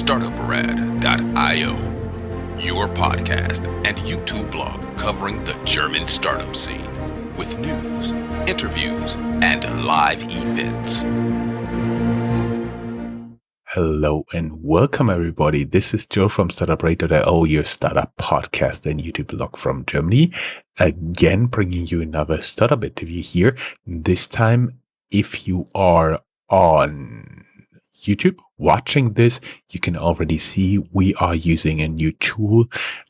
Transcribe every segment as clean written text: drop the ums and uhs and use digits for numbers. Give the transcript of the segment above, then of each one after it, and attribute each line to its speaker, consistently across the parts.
Speaker 1: Startuprad.io, your podcast and YouTube blog covering the German startup scene with news, interviews, and live events.
Speaker 2: Hello and welcome everybody. This is Joe from Startuprad.io, your startup podcast and YouTube blog from Germany. Again, bringing you another startup interview here. This time, if you are on YouTube watching this, you can already see we are using a new tool.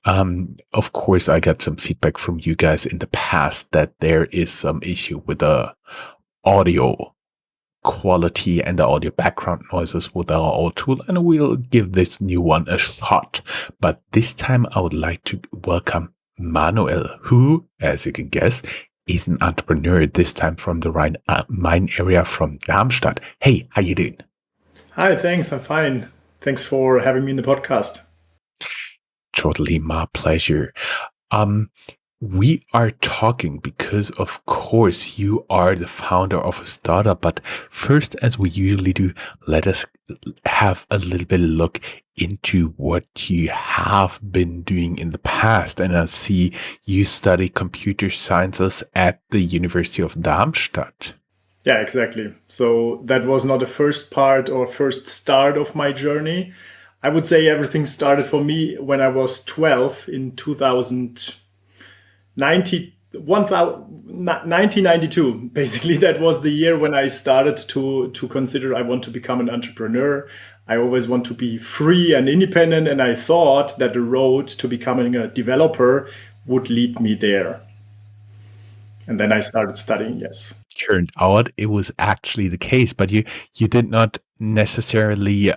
Speaker 2: Of course, I got some feedback from you guys in the past that there is some issue with the audio quality and the audio background noises with our old tool, and we'll give this new one a shot. But this time I would like to welcome Manuel, who, as you can guess, is an entrepreneur, this time from the Rhine-Main area from Darmstadt. Hey, how you doing?
Speaker 3: Hi, thanks. I'm fine. Thanks for having me in the podcast.
Speaker 2: Totally my pleasure. We are talking because, of course, you are the founder of a startup. But first, as we usually do, let us have a little bit of look into what you have been doing in the past. And I see you study computer sciences at the University of Darmstadt.
Speaker 3: Yeah, exactly. So that was not the first part or first start of my journey. I would say everything started for me when I was 12 in 1992. Basically, that was the year when I started to consider I want to become an entrepreneur. I always want to be free and independent, and I thought that the road to becoming a developer would lead me there. And then I started studying, yes.
Speaker 2: Turned out it was actually the case, but you did not necessarily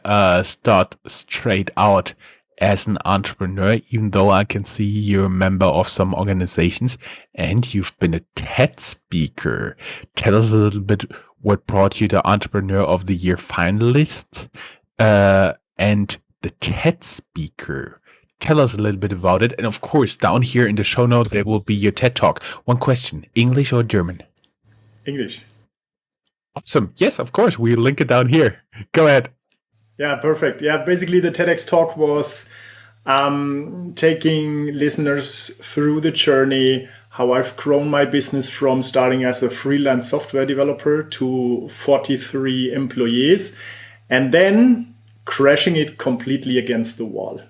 Speaker 2: start straight out as an entrepreneur, even though I can see you're a member of some organizations and you've been a TED speaker. Tell us a little bit what brought you the Entrepreneur of the Year finalist and the TED speaker. Tell us a little bit about it. And of course, down here in the show notes, there will be your TED Talk. One question, English or German?
Speaker 3: English.
Speaker 2: Awesome. Yes, of course. We'll link it down here. Go ahead.
Speaker 3: Yeah, perfect. Yeah, basically the TEDx talk was taking listeners through the journey, how I've grown my business from starting as a freelance software developer to 43 employees, and then crashing it completely against the wall.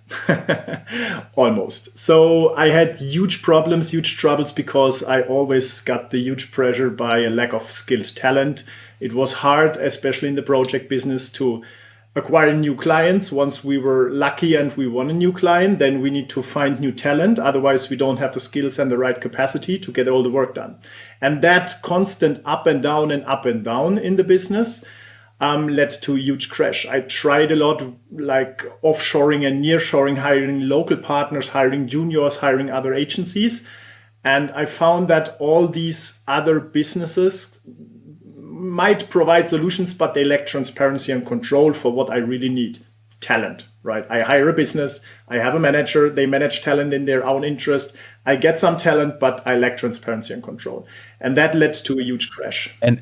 Speaker 3: Almost. So I had huge problems, huge troubles, because I always got the huge pressure by a lack of skilled talent. It was hard, especially in the project business, to acquire new clients. Once we were lucky and we won a new client, then we need to find new talent. Otherwise, we don't have the skills and the right capacity to get all the work done. And that constant up and down in the business led to a huge crash. I tried a lot, like offshoring and nearshoring, hiring local partners, hiring juniors, hiring other agencies. And I found that all these other businesses might provide solutions, but they lack transparency and control for what I really need. Talent, right? I hire a business, I have a manager, they manage talent in their own interest. I get some talent, but I lack transparency and control. And that led to a huge crash.
Speaker 2: And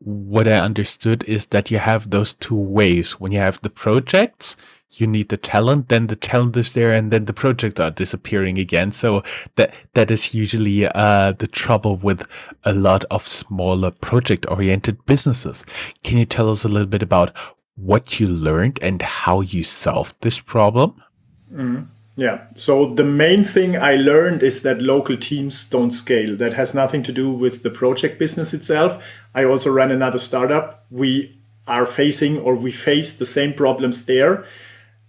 Speaker 2: what I understood is that you have those two ways. When you have the projects, you need the talent, then the talent is there, and then the projects are disappearing again. So that is usually the trouble with a lot of smaller project-oriented businesses. Can you tell us a little bit about what you learned and how you solved this problem?
Speaker 3: Yeah. So the main thing I learned is that local teams don't scale. That has nothing to do with the project business itself. I also ran another startup. We face the same problems there.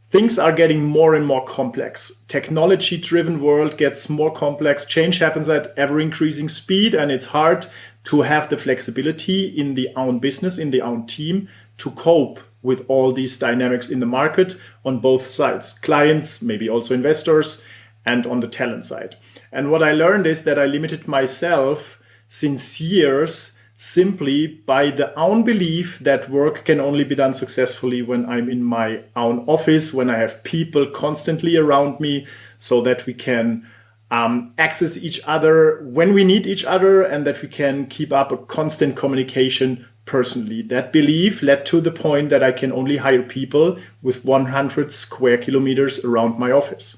Speaker 3: Things are getting more and more complex. Technology-driven world gets more complex. Change happens at ever-increasing speed, and it's hard to have the flexibility in the own business, in the own team, to cope with all these dynamics in the market on both sides, clients, maybe also investors, and on the talent side. And what I learned is that I limited myself since years simply by the own belief that work can only be done successfully when I'm in my own office, when I have people constantly around me, so that we can access each other when we need each other, and that we can keep up a constant communication personally. That belief led to the point that I can only hire people with 100 square kilometers around my office.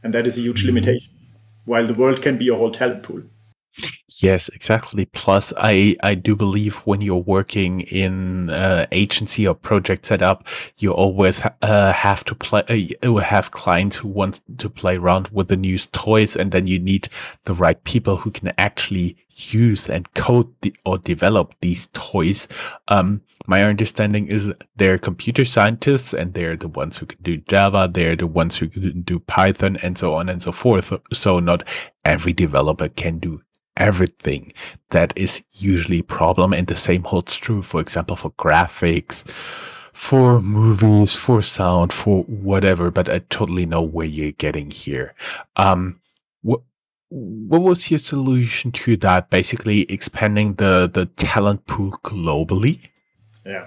Speaker 3: And that is a huge limitation, while the world can be a whole talent pool.
Speaker 2: Yes, exactly. Plus, I do believe when you're working in agency or project setup, you always have to have clients who want to play around with the newest toys, and then you need the right people who can actually use and code or develop these toys. My understanding is they're computer scientists, and they're the ones who can do Java, they're the ones who can do Python, and so on and so forth. So not every developer can do everything. That is usually a problem, and the same holds true, for example, for graphics, for movies, for sound, for whatever. But I totally know where you're getting here. What what was your solution to that? Basically, expanding the talent pool globally.
Speaker 3: Yeah.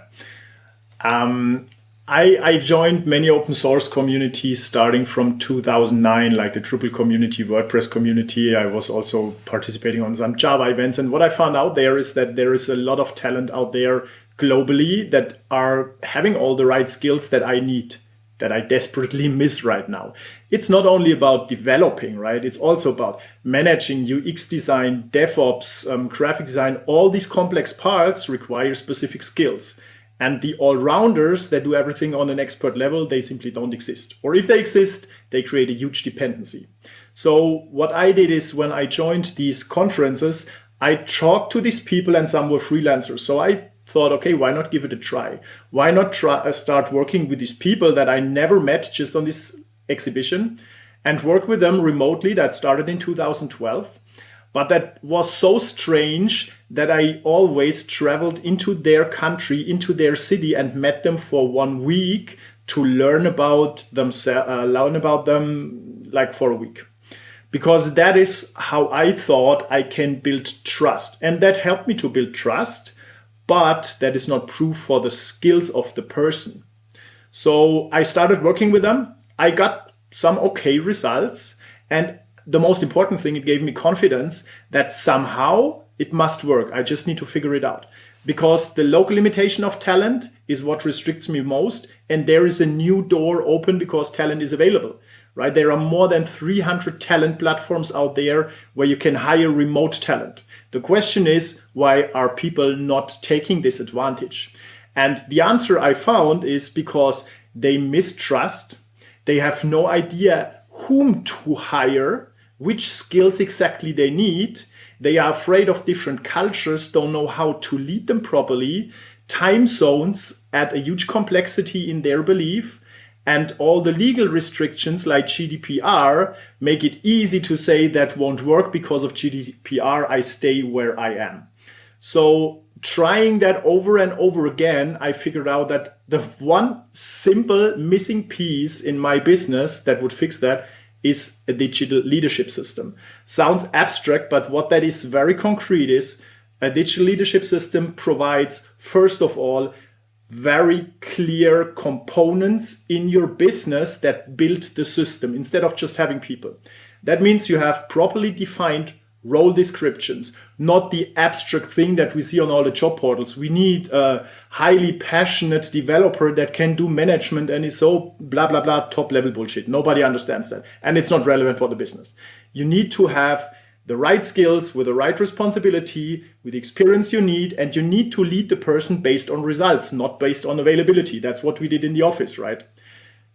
Speaker 3: I joined many open source communities starting from 2009, like the Drupal community, WordPress community. I was also participating on some Java events. And what I found out there is that there is a lot of talent out there globally that are having all the right skills that I need, that I desperately miss right now. It's not only about developing, right? It's also about managing UX design, DevOps, graphic design. All these complex parts require specific skills. And the all-rounders that do everything on an expert level, they simply don't exist. Or if they exist, they create a huge dependency. So what I did is when I joined these conferences, I talked to these people, and some were freelancers. So I thought, okay, why not give it a try? Why not start working with these people that I never met just on this exhibition and work with them remotely? That started in 2012. But that was so strange that I always traveled into their country, into their city, and met them for 1 week to learn about them like for a week. Because that is how I thought I can build trust. And that helped me to build trust, but that is not proof for the skills of the person. So I started working with them. I got some okay results, and the most important thing, it gave me confidence that somehow it must work. I just need to figure it out. Because the local limitation of talent is what restricts me most. And there is a new door open because talent is available, right? There are more than 300 talent platforms out there where you can hire remote talent. The question is, why are people not taking this advantage? And the answer I found is because they mistrust. They have no idea whom to hire, which skills exactly they need. They are afraid of different cultures, don't know how to lead them properly. Time zones add a huge complexity in their belief. And all the legal restrictions like GDPR make it easy to say that won't work because of GDPR, I stay where I am. So trying that over and over again, I figured out that the one simple missing piece in my business that would fix that is a digital leadership system. Sounds abstract, but what that is very concrete is a digital leadership system provides, first of all, very clear components in your business that build the system instead of just having people. That means you have properly defined role descriptions, not the abstract thing that we see on all the job portals. We need a highly passionate developer that can do management and is so blah, blah, blah, top level bullshit. Nobody understands that. And it's not relevant for the business. You need to have the right skills with the right responsibility, with the experience you need, and you need to lead the person based on results, not based on availability. That's what we did in the office, right?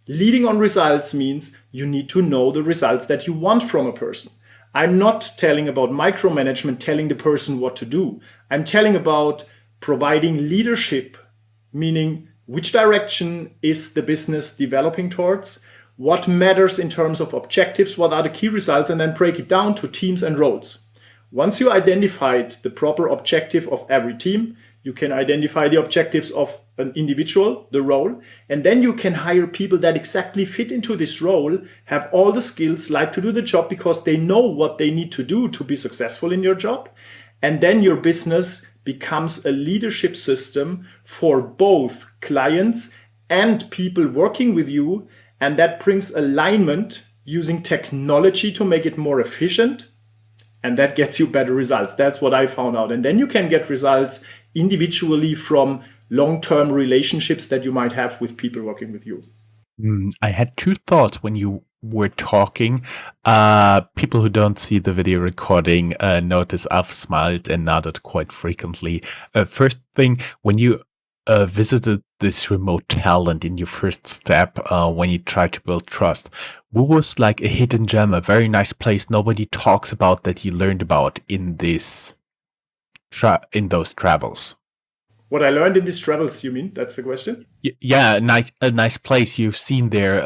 Speaker 3: Leading on results means you need to know the results that you want from a person. I'm not telling about micromanagement, telling the person what to do. I'm telling about providing leadership, meaning which direction is the business developing towards, what matters in terms of objectives, what are the key results, and then break it down to teams and roles. Once you identified the proper objective of every team, you can identify the objectives of an individual, the role, and then you can hire people that exactly fit into this role, have all the skills, like to do the job because they know what they need to do to be successful in your job. And then your business becomes a leadership system for both clients and people working with you. And that brings alignment using technology to make it more efficient. And that gets you better results. That's what I found out. And then you can get results individually from long-term relationships that you might have with people working with you.
Speaker 2: I had two thoughts when you were talking. People who don't see the video recording notice I've smiled and nodded quite frequently. First thing, when you visited this remote talent in your first step, when you try to build trust, what was like a hidden gem, a very nice place nobody talks about that you learned about in this in those travels?
Speaker 3: What I learned in these travels, you mean? That's the question?
Speaker 2: Yeah, a nice place you've seen there,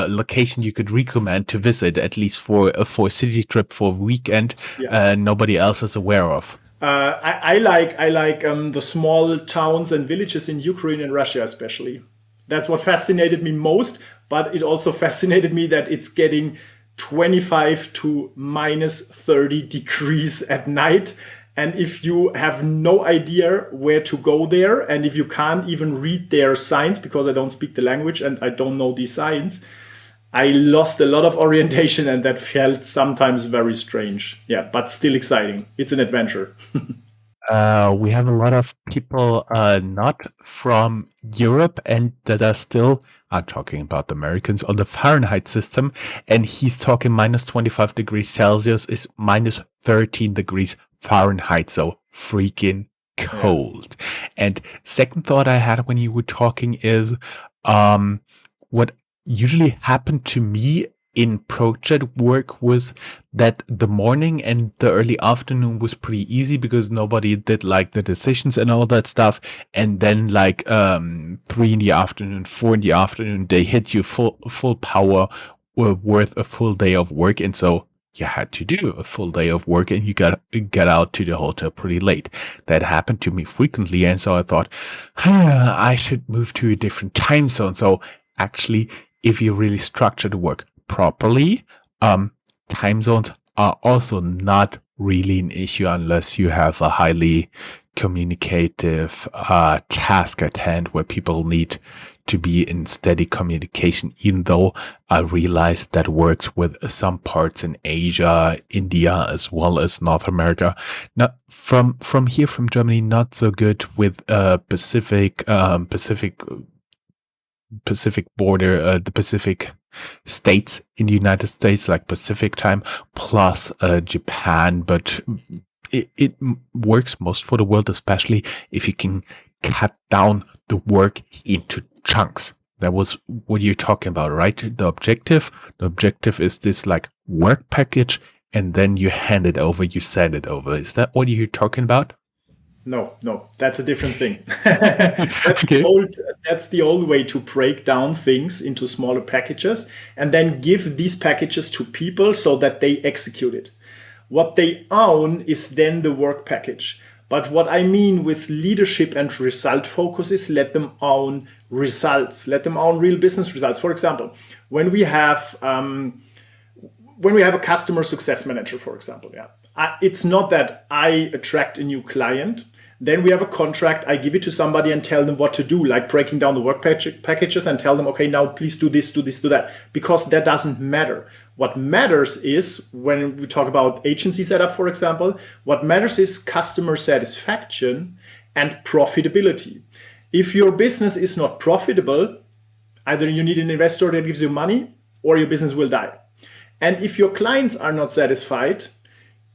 Speaker 2: location you could recommend to visit, at least for a city trip for a weekend,
Speaker 3: Yeah.
Speaker 2: nobody else is aware of.
Speaker 3: I like the small towns and villages in Ukraine and Russia, especially. That's what fascinated me most. But it also fascinated me that it's getting 25 to minus 30 degrees at night. And if you have no idea where to go there, and if you can't even read their signs because I don't speak the language and I don't know these signs, I lost a lot of orientation, and that felt sometimes very strange. Yeah, but still exciting. It's an adventure.
Speaker 2: We have a lot of people not from Europe and that are still, I'm talking about Americans, on the Fahrenheit system. And he's talking minus 25 degrees Celsius is minus 13 degrees Fahrenheit. So freaking
Speaker 3: Yeah.
Speaker 2: cold. And second thought I had when you were talking is um, what usually happened to me in project work was that the morning and the early afternoon was pretty easy because nobody did like the decisions and all that stuff. And then like 3 in the afternoon, 4 in the afternoon, they hit you full power worth a full day of work. And so you had to do a full day of work and you got out to the hotel pretty late. That happened to me frequently. And so I thought, I should move to a different time zone. So actually, if you really structure the work properly, time zones are also not really an issue unless you have a highly communicative task at hand where people need to be in steady communication, even though I realize that works with some parts in Asia, India, as well as North America. Not from here, from Germany, not so good with Pacific border, the Pacific states in the United States, like Pacific time, plus Japan. But it works most for the world, especially if you can cut down the work into chunks. That was what you're talking about, right? The objective is this like work package, and then you hand it over, you send it over. Is that what you're talking about?
Speaker 3: No, that's a different thing. that's the
Speaker 2: Okay.
Speaker 3: old that's the old way to break down things into smaller packages and then give these packages to people so that they execute it. What they own is then the work package. But what I mean with leadership and result focus is let them own results, let them own real business results. For example, when we have a customer success manager, for example, it's not that I attract a new client. Then we have a contract. I give it to somebody and tell them what to do, like breaking down the work packages and tell them, okay, now please do this, do this, do that, because that doesn't matter. What matters is when we talk about agency setup, for example, what matters is customer satisfaction and profitability. If your business is not profitable, either you need an investor that gives you money or your business will die. And if your clients are not satisfied,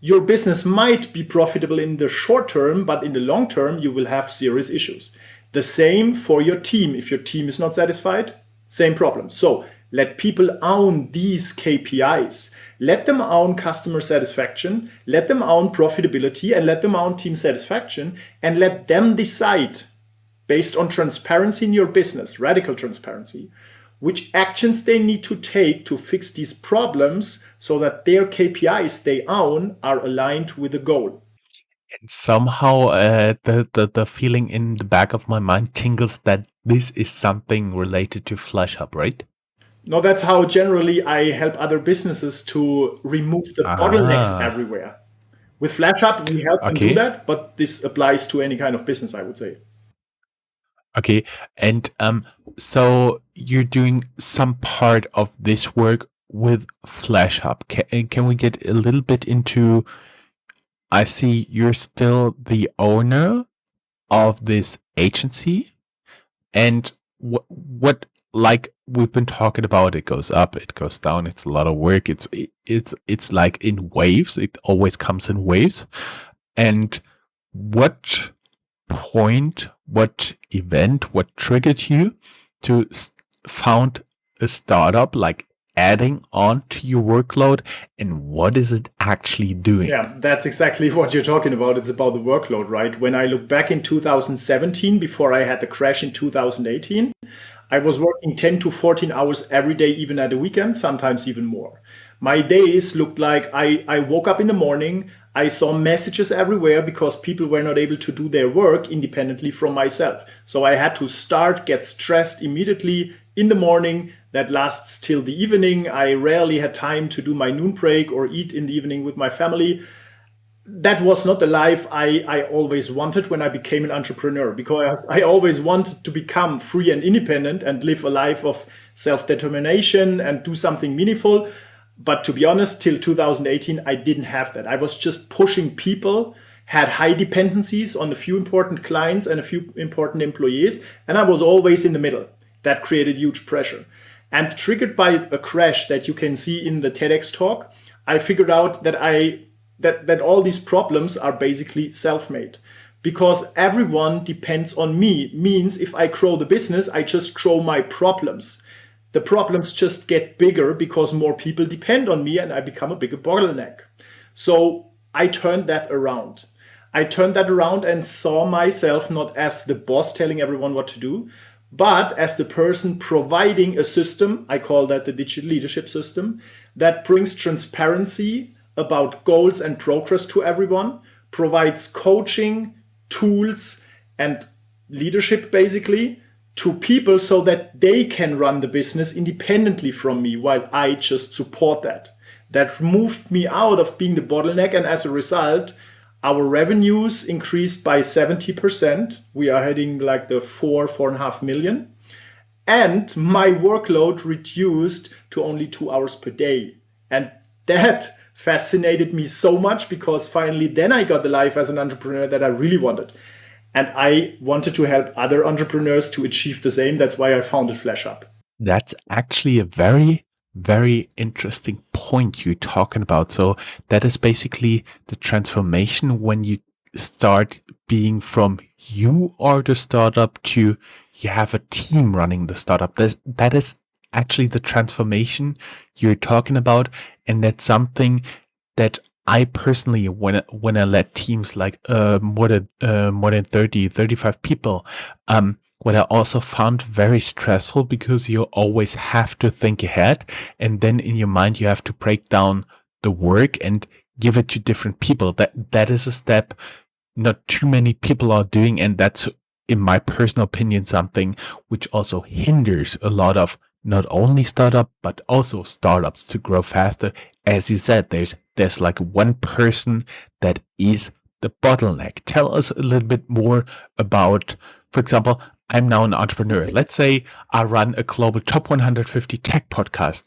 Speaker 3: your business might be profitable in the short term, but in the long term, you will have serious issues. The same for your team. If your team is not satisfied, same problem. So let people own these KPIs. Let them own customer satisfaction, let them own profitability, and let them own team satisfaction, and let them decide based on transparency in your business, radical transparency, which actions they need to take to fix these problems so that their KPIs they own are aligned with the goal.
Speaker 2: And somehow the feeling in the back of my mind tingles that this is something related to Flash Hub, right?
Speaker 3: Now, that's how generally I help other businesses to remove the bottlenecks
Speaker 2: Ah,
Speaker 3: everywhere. With FlashUp, we help them do
Speaker 2: okay,
Speaker 3: that, but this applies to any kind of business, I would say.
Speaker 2: okay. And so you're doing some part of this work with Flash Hub. Can we get a little bit into? I see you're still the owner of this agency, and what like we've been talking about, it goes up, it goes down, it's a lot of work, it's like in waves, it always comes in waves. And what point, what event, what triggered you to found a startup, like adding on to your workload, and what is it actually doing?
Speaker 3: Yeah, that's exactly what you're talking about. It's about the workload, right? When I look back in 2017, before I had the crash in 2018, I was working 10 to 14 hours every day, even at the weekend, sometimes even more. My days looked like I woke up in the morning, I saw messages everywhere because people were not able to do their work independently from myself. So I had to get stressed immediately in the morning. That lasts till the evening. I rarely had time to do my noon break or eat in the evening with my family. That was not the life I always wanted when I became an entrepreneur, because I always wanted to become free and independent and live a life of self-determination and do something meaningful. But to be honest, till 2018, I didn't have that. I was just pushing people, had high dependencies on a few important clients and a few important employees, and I was always in the middle. That created huge pressure. And triggered by a crash that you can see in the TEDx talk, I figured out that that all these problems are basically self-made, because everyone depends on me. Means if I grow the business, I just grow my problems. The problems just get bigger because more people depend on me and I become a bigger bottleneck. So I turned that around. And saw myself not as the boss telling everyone what to do, but as the person providing a system. I call that the digital leadership system, that brings transparency about goals and progress to everyone, provides coaching, tools, and leadership basically to people so that they can run the business independently from me while I just support that. That moved me out of being the bottleneck, and as a result, our revenues increased by 70%. We are heading like the 4.5 million. And my workload reduced to only 2 hours per day. And that fascinated me so much, because finally then I got the life as an entrepreneur that I really wanted. And I wanted to help other entrepreneurs to achieve the same. That's why I founded FlashUp.
Speaker 2: That's actually a very, very interesting point you're talking about. So that is basically the transformation when you start being from you are the startup to you have a team running the startup. That is actually the transformation you're talking about. And that's something that I personally, when I led teams like more than 30, 35 people, what I also found very stressful, because you always have to think ahead, and then in your mind you have to break down the work and give it to different people. That is a step not too many people are doing, and that's, in my personal opinion, something which also hinders a lot of not only startup but also startups to grow faster. As you said, there's like one person that is the bottleneck. Tell us a little bit more about, for example, I'm now an entrepreneur. Let's say I run a global top 150 tech podcast,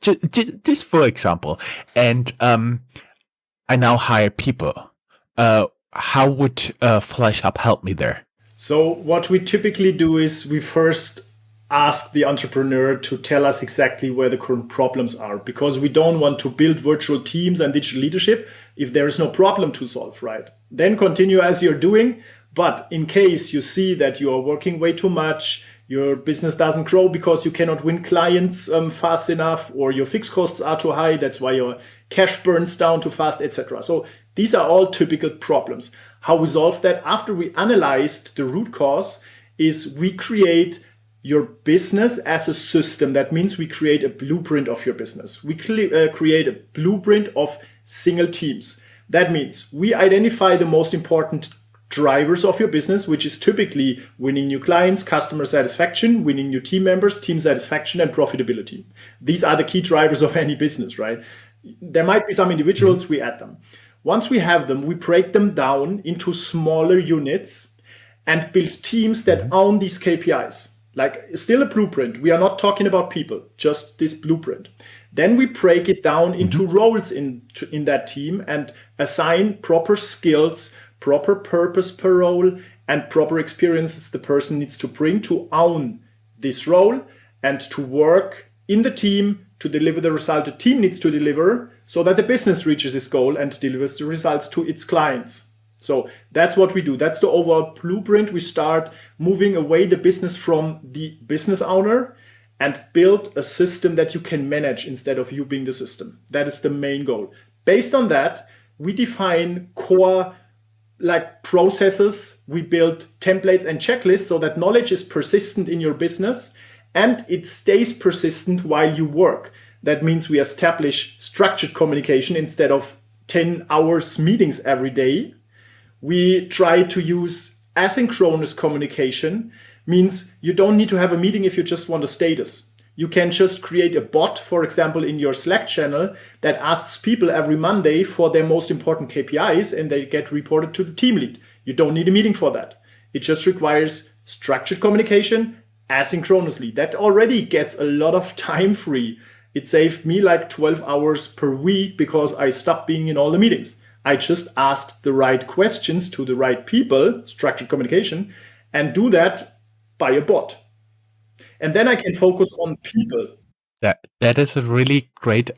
Speaker 2: just for example, and I now hire people. How would FlashUp help me there?
Speaker 3: So what we typically do is we first ask the entrepreneur to tell us exactly where the current problems are, because we don't want to build virtual teams and digital leadership if there is no problem to solve, right? Then continue as you're doing. But in case you see that you are working way too much, your business doesn't grow because you cannot win clients fast enough, or your fixed costs are too high, that's why your cash burns down too fast, etc. So these are all typical problems. How we solve that after we analyzed the root cause is we create your business as a system. That means we create a blueprint of your business. We create a blueprint of single teams. That means we identify the most important drivers of your business, which is typically winning new clients, customer satisfaction, winning new team members, team satisfaction, and profitability. These are the key drivers of any business, right? There might be some individuals, we add them. Once we have them, we break them down into smaller units and build teams that own these KPIs. Like, still a blueprint. We are not talking about people, just this blueprint. Then we break it down into roles in that team and assign proper skills, proper purpose per role and proper experiences the person needs to bring to own this role and to work in the team to deliver the result the team needs to deliver so that the business reaches its goal and delivers the results to its clients. So that's what we do. That's the overall blueprint. We start moving away the business from the business owner and build a system that you can manage instead of you being the system. That is the main goal. Based on that, we define core processes. We build templates and checklists so that knowledge is persistent in your business and it stays persistent while you work. That means we establish structured communication instead of 10 hours meetings every day. We try to use asynchronous communication, means you don't need to have a meeting if you just want a status. You can just create a bot, for example, in your Slack channel that asks people every Monday for their most important KPIs and they get reported to the team lead. You don't need a meeting for that. It just requires structured communication asynchronously. That already gets a lot of time free. It saved me 12 hours per week because I stopped being in all the meetings. I just asked the right questions to the right people, structured communication, and do that by a bot. And then I can focus on people.
Speaker 2: That is a really great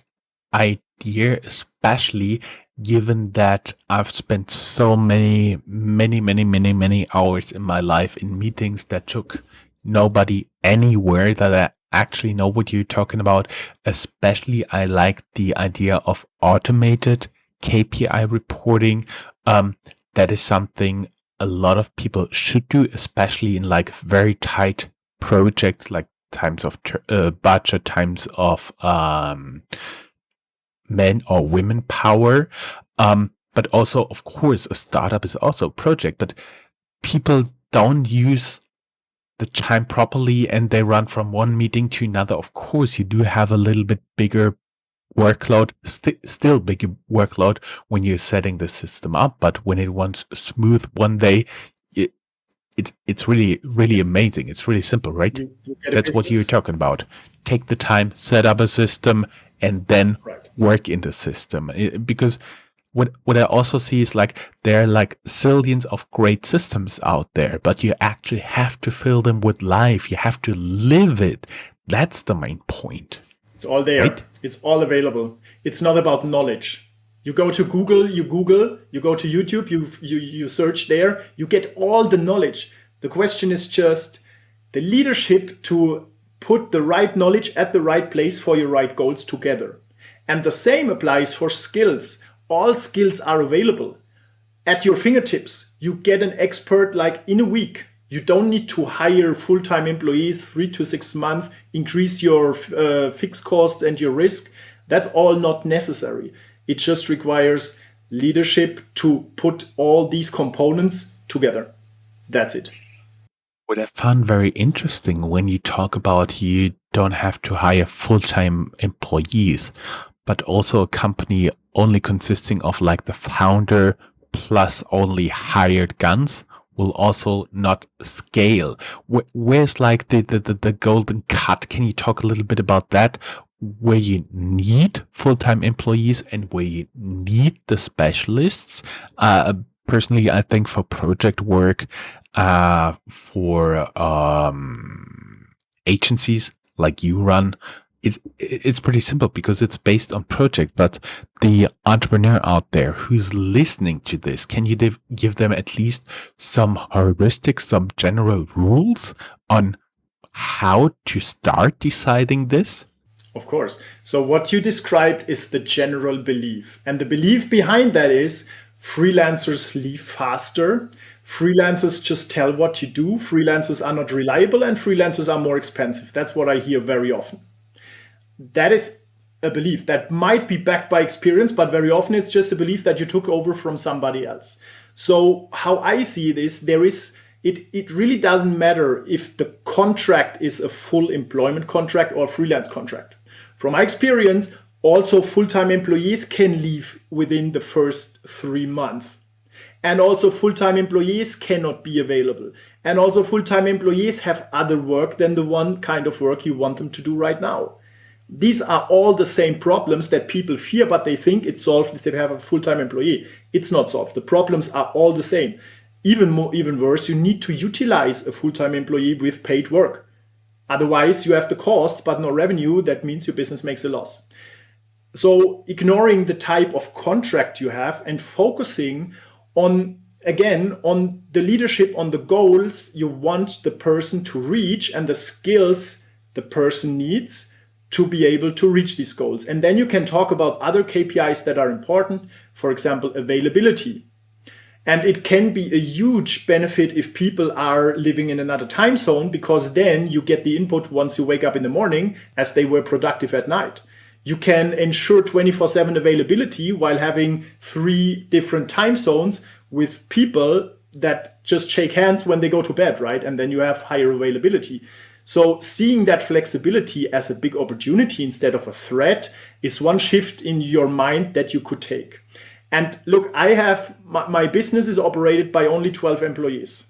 Speaker 2: idea, especially given that I've spent so many hours in my life in meetings that took nobody anywhere, that I actually know what you're talking about. Especially, I like the idea of automated KPI reporting. That is something a lot of people should do, especially in very tight projects, like times of budget, times of men or women power. But also, of course, a startup is also a project, but people don't use the time properly and they run from one meeting to another. Of course, you do have a little bit bigger workload, still big workload when you're setting the system up, but when it runs smooth one day, it's really amazing. It's really simple, right?
Speaker 3: You
Speaker 2: That's what you're talking about. Take the time, set up a system, and then work in the system. Because what I also see is there are zillions of great systems out there, but you actually have to fill them with life. You have to live it. That's the main point.
Speaker 3: It's all there. Right? It's all available. It's not about knowledge. You go to Google, you Google, you go to YouTube, you search there, you get all the knowledge. The question is just the leadership to put the right knowledge at the right place for your right goals together. And the same applies for skills. All skills are available at your fingertips. You get an expert in a week. You don't need to hire full-time employees 3 to 6 months, increase your fixed costs and your risk. That's all not necessary. It just requires leadership to put all these components together. That's it.
Speaker 2: What I found very interesting when you talk about you don't have to hire full-time employees, but also a company only consisting of the founder plus only hired guns will also not scale. Where's the golden cut? Can you talk a little bit about that? Where you need full-time employees and where you need the specialists. Personally, I think for project work, for agencies like you run, it's pretty simple because it's based on project. But the entrepreneur out there who's listening to this, can you give them at least some heuristics, some general rules on how to start deciding this?
Speaker 3: Of course. So what you described is the general belief. And the belief behind that is freelancers leave faster. Freelancers just tell what you do. Freelancers are not reliable and freelancers are more expensive. That's what I hear very often. That is a belief that might be backed by experience, but very often it's just a belief that you took over from somebody else. So how I see this, it really doesn't matter if the contract is a full employment contract or a freelance contract. From my experience, also full-time employees can leave within the first 3 months. And also full-time employees cannot be available. And also full-time employees have other work than the one kind of work you want them to do right now. These are all the same problems that people fear, but they think it's solved if they have a full-time employee. It's not solved. The problems are all the same. Even worse, you need to utilize a full-time employee with paid work. Otherwise, you have the costs but no revenue. That means your business makes a loss. So ignoring the type of contract you have and focusing on the leadership, on the goals you want the person to reach and the skills the person needs to be able to reach these goals. And then you can talk about other KPIs that are important, for example, availability. And it can be a huge benefit if people are living in another time zone, because then you get the input once you wake up in the morning as they were productive at night. You can ensure 24/7 availability while having 3 different time zones with people that just shake hands when they go to bed, right? And then you have higher availability. So seeing that flexibility as a big opportunity instead of a threat is one shift in your mind that you could take. And look, my business is operated by only 12 employees,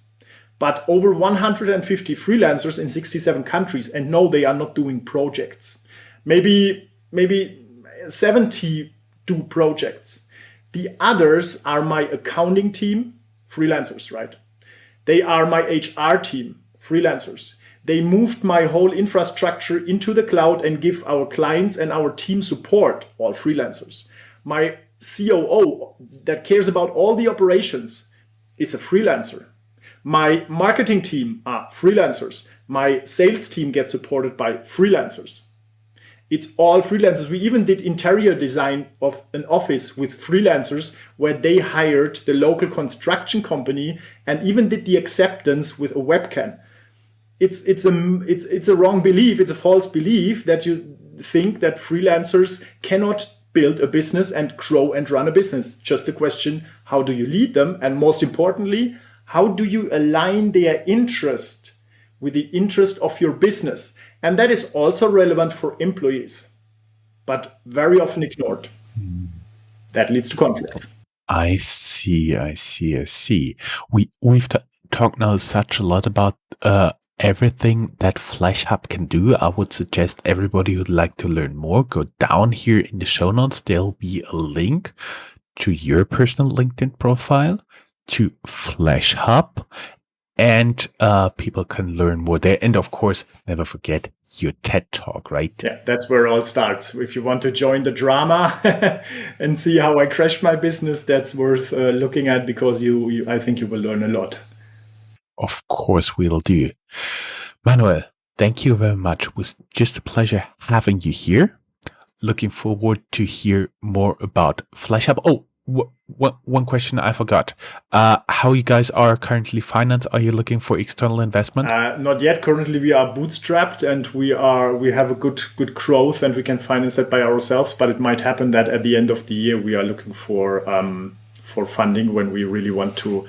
Speaker 3: but over 150 freelancers in 67 countries. And no, they are not doing projects. Maybe 70 do projects. The others are my accounting team, freelancers, right? They are my HR team, freelancers. They moved my whole infrastructure into the cloud and give our clients and our team support, all freelancers. My COO that cares about all the operations is a freelancer. My marketing team are freelancers. My sales team gets supported by freelancers. It's all freelancers. We even did interior design of an office with freelancers where they hired the local construction company and even did the acceptance with a webcam. It's a wrong belief. It's a false belief that you think that freelancers cannot build a business and grow and run a business. Just a question, how do you lead them? And most importantly, how do you align their interest with the interest of your business? And that is also relevant for employees, but very often ignored. That leads to conflicts.
Speaker 2: I see. We've talked now such a lot about everything that FlashHub can do. I would suggest everybody who'd like to learn more, go down here in the show notes. There'll be a link to your personal LinkedIn profile, to FlashHub, and people can learn more there. And of course, never forget your TED Talk, right?
Speaker 3: Yeah, that's where it all starts. If you want to join the drama and see how I crashed my business, that's worth looking at, because I think you will learn a lot.
Speaker 2: Of course, we'll do. Manuel, thank you very much. It was just a pleasure having you here. Looking forward to hear more about FlashHub. Oh, one question I forgot. How you guys are currently financed? Are you looking for external investment?
Speaker 3: Not yet. Currently, we are bootstrapped and we have a good growth and we can finance it by ourselves. But it might happen that at the end of the year we are looking for funding when we really want to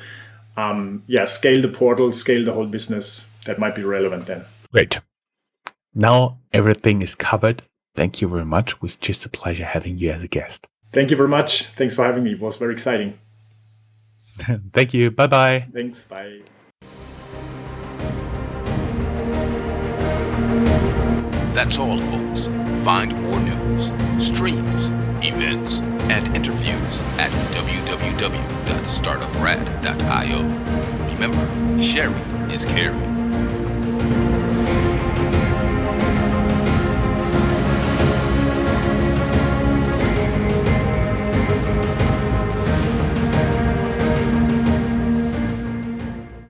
Speaker 3: scale the portal, scale the whole business. That might be relevant then.
Speaker 2: Great. Now everything is covered. Thank you very much. It was just a pleasure having you as a guest.
Speaker 3: Thank you very much. Thanks for having me. It was very exciting.
Speaker 2: Thank you. Bye-bye.
Speaker 3: Thanks. Bye.
Speaker 1: That's all, folks. Find more news, streams, events, and interviews at www.startuprad.io. Remember, sharing is caring.